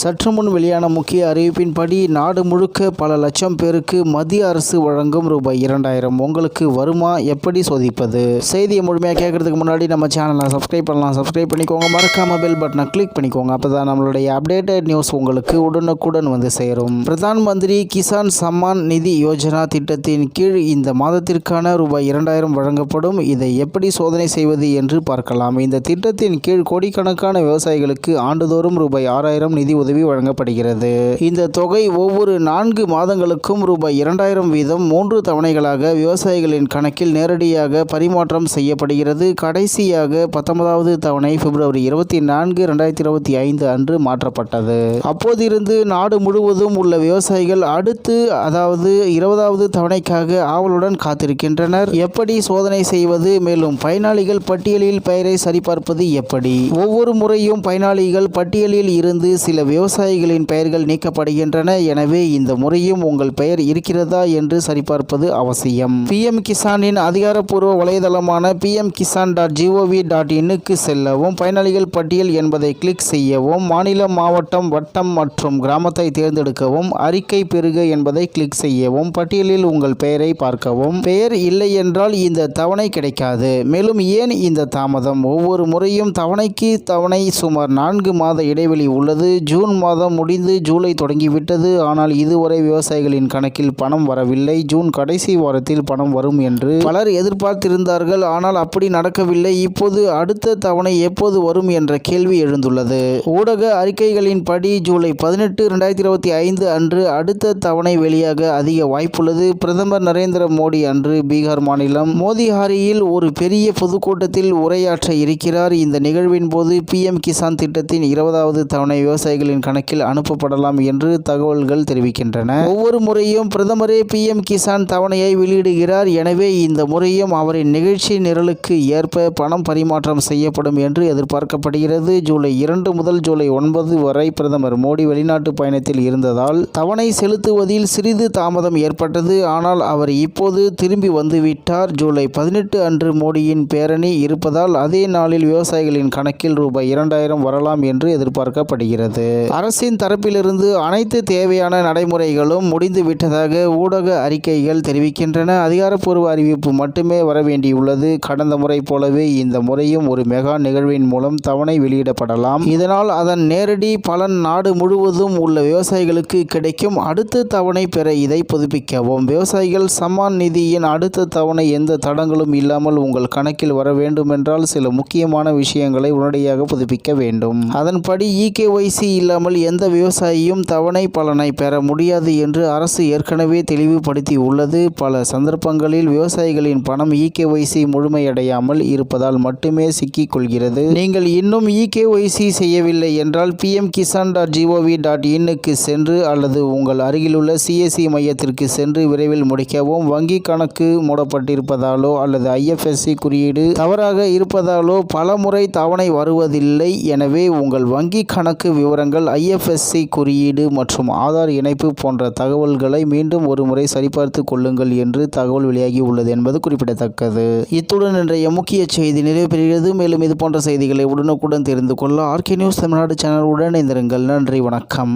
சற்று முன் வெளியான முக்கிய அறிவிப்பின்படி நாடு முழுக்க பல லட்சம் பேருக்கு மத்திய அரசு வழங்கும் ரூபாய் 2000 உங்களுக்கு வருமா? எப்படி சோதிப்பது? செய்தியை முழுமையாக கேட்கறதுக்கு முன்னாடி நம்ம சேனலை சப்ஸ்கிரைப் பண்ணலாம். சப்ஸ்கிரைப் பண்ணிக்கோங்க. மறக்காம பெல் பட்டனை கிளிக் பண்ணிக்கோங்க. அப்பதான் நம்மளுடைய அப்டேட்டட் நியூஸ் உங்களுக்கு உடனுக்குடன் வந்து சேரும். பிரதான் மந்திரி கிசான் சம்மான் நிதி யோஜனா திட்டத்தின் கீழ் இந்த மாதத்திற்கான ரூபாய் 2000 வழங்கப்படும். இதை எப்படி சோதனை செய்வது என்று பார்க்கலாம். இந்த திட்டத்தின் கீழ் கோடிக்கணக்கான விவசாயிகளுக்கு ஆண்டுதோறும் ரூபாய் 6000 நிதி உதவி வழங்கப்படுகிறது. இந்த தொகை ஒவ்வொரு 4 மாதங்களுக்கும் ரூபாய் 2000 வீதம் 3 தவணைகளாக விவசாயிகளின் கணக்கில் நேரடியாக பரிமாற்றம் செய்யப்படுகிறது. கடைசியாக 19வது தவணை பிப்ரவரி 24, 2025 அன்று மாற்றப்பட்டது. அப்போதிருந்து நாடு முழுவதும் உள்ள விவசாயிகள் அடுத்து அதாவது 20வது தவணைக்காக ஆவலுடன் காத்திருக்கின்றனர். எப்படி சோதனை செய்வது? மேலும் பயனாளிகள் பட்டியலில் பெயரை சரிபார்ப்பது எப்படி? ஒவ்வொரு முறையும் பயனாளிகள் பட்டியலில் இருந்து சில விவசாயிகளின் பெயர்கள் நீக்கப்படுகின்றன. எனவே இந்த முறையும் உங்கள் பெயர் இருக்கிறதா என்று சரிபார்ப்பது அவசியம். PM கிசானின் அதிகாரப்பூர்வ வலைதளமான pmkisan.gov.in செல்லவும், பயனாளிகள் பட்டியல் என்பதை கிளிக் செய்யவும், மாநிலம், மாவட்டம், வட்டம் மற்றும் கிராமத்தை தேர்ந்தெடுக்கவும், அறிக்கை பெறுக என்பதை கிளிக் செய்யவும், பட்டியலில் உங்கள் பெயரை பார்க்கவும். பெயர் இல்லை என்றால் இந்த தவணை கிடைக்காது. மேலும் ஏன் இந்த தாமதம்? ஒவ்வொரு முறையும் தவணைக்கு தவணை சுமார் 4 மாத இடைவெளி உள்ளது. ஜூன் மாதம் முடிந்து ஜூலை தொடங்கிவிட்டது. ஆனால் இதுவரை விவசாயிகளின் கணக்கில் பணம் வரவில்லை. ஜூன் கடைசி வாரத்தில் பணம் வரும் என்று பலர் எதிர்பார்த்திருந்தார்கள். ஆனால் அப்படி நடக்கவில்லை. இப்போது அடுத்த தவணை எப்போது வரும் என்ற கேள்வி எழுந்துள்ளது. ஊடக அறிக்கைகளின்படி ஜூலை 18, 2025 அன்று அடுத்த தவணை வெளியாக அதிக வாய்ப்புள்ளது. பிரதமர் நரேந்திர மோடி அன்று பீகார் மாநிலம் மோதிஹாரியில் ஒரு பெரிய பொதுக்கூட்டத்தில் உரையாற்ற இருக்கிறார். இந்த நிகழ்வின் போது PM கிசான் திட்டத்தின் 20வது தவணை விவசாயிகளின் கணக்கில் அனுப்பப்படலாம் என்று தகவல்கள் தெரிவிக்கின்றன. ஒவ்வொரு முறையும் பிரதமரே PM கிசான் தவணையை வெளியிடுகிறார். எனவே இந்த முறையும் அவரின் நிகழ்ச்சி நிரலுக்கு ஏற்ப பணம் பரிமாற்றம் செய்யப்படும் என்று எதிர்பார்க்கப்படுகிறது. ஜூலை 2 முதல் ஜூலை 9 வரை பிரதமர் மோடி வெளிநாட்டு பயணத்தில் இருந்ததால் தவணை செலுத்துவதில் சிறிது தாமதம் ஏற்பட்டது. ஆனால் அவர் இப்போது திரும்பி வந்துவிட்டார். ஜூலை 18 அன்று மோடியின் பேரணி இருப்பதால் அதே நாளில் விவசாயிகளின் கணக்கில் ரூபாய் 2000 வரலாம் என்று எதிர்பார்க்கப்படுகிறது. அரசின் தரப்பிலிருந்து அனைத்து தேவையான நடைமுறைகளும் முடிந்து விட்டதாக ஊடக அறிக்கைகள் தெரிவிக்கின்றன. அதிகாரப்பூர்வ அறிவிப்பு மட்டுமே வரவேண்டியுள்ளது. கடந்த முறை போலவே இந்த முறையும் ஒரு மெகா நிகழ்வின் மூலம் தவணை வெளியிடப்படலாம். இதனால் அதன் நேரடி பலன் நாடு முழுவதும் உள்ள விவசாயிகளுக்கு கிடைக்கும். அடுத்த தவணை பெற இதை புதுப்பிக்கவும். விவசாயிகள் சம்மான் நிதியின் அடுத்த தவணை எந்த தடங்களும் இல்லாமல் உங்கள் கணக்கில் வர வேண்டுமென்றால் சில முக்கியமான விஷயங்களை உடனடியாக புதுப்பிக்க வேண்டும். அதன்படி EKYC இல்லாமல் எந்த விவசாயியும் தவணை பலனை பெற முடியாது என்று அரசு ஏற்கனவே தெளிவுபடுத்தி உள்ளது. பல சந்தர்ப்பங்களில் விவசாயிகளின் பணம் EKYC முழுமையடையாமல் இருப்பதால் மட்டுமே சிக்கிக் கொள்கிறது. நீங்கள் இன்னும் EKYC செய்யவில்லை என்றால் pmkisan.gov.in சென்று அல்லது உங்கள் அருகிலுள்ள CSC மையத்திற்கு சென்று விரைவில் முடிக்கவும். வங்கி கணக்கு மூடப்பட்டிருப்பதாலோ அல்லது IFSC குறியீடு தவறாக இருப்பதாலோ பல முறை தவணை வருவதில்லை. எனவே உங்கள் வங்கி கணக்கு விவரங்கள், IFSC குறியீடு மற்றும் ஆதார் இணைப்பு போன்ற தகவல்களை மீண்டும் ஒரு முறை சரிபார்த்து கொள்ளுங்கள் என்று தகவல் வெளியாகி உள்ளது என்பது குறிப்பிடத்தக்கது. இத்துடன் இன்றைய முக்கிய செய்தி நிறைவு பெறுகிறது. மேலும் இது போன்ற செய்திகளை உடனுக்குடன் தெரிந்து கொள்ள RK நியூஸ் தமிழ்நாடு சேனலுடன் இணைந்திருங்கள். நன்றி, வணக்கம்.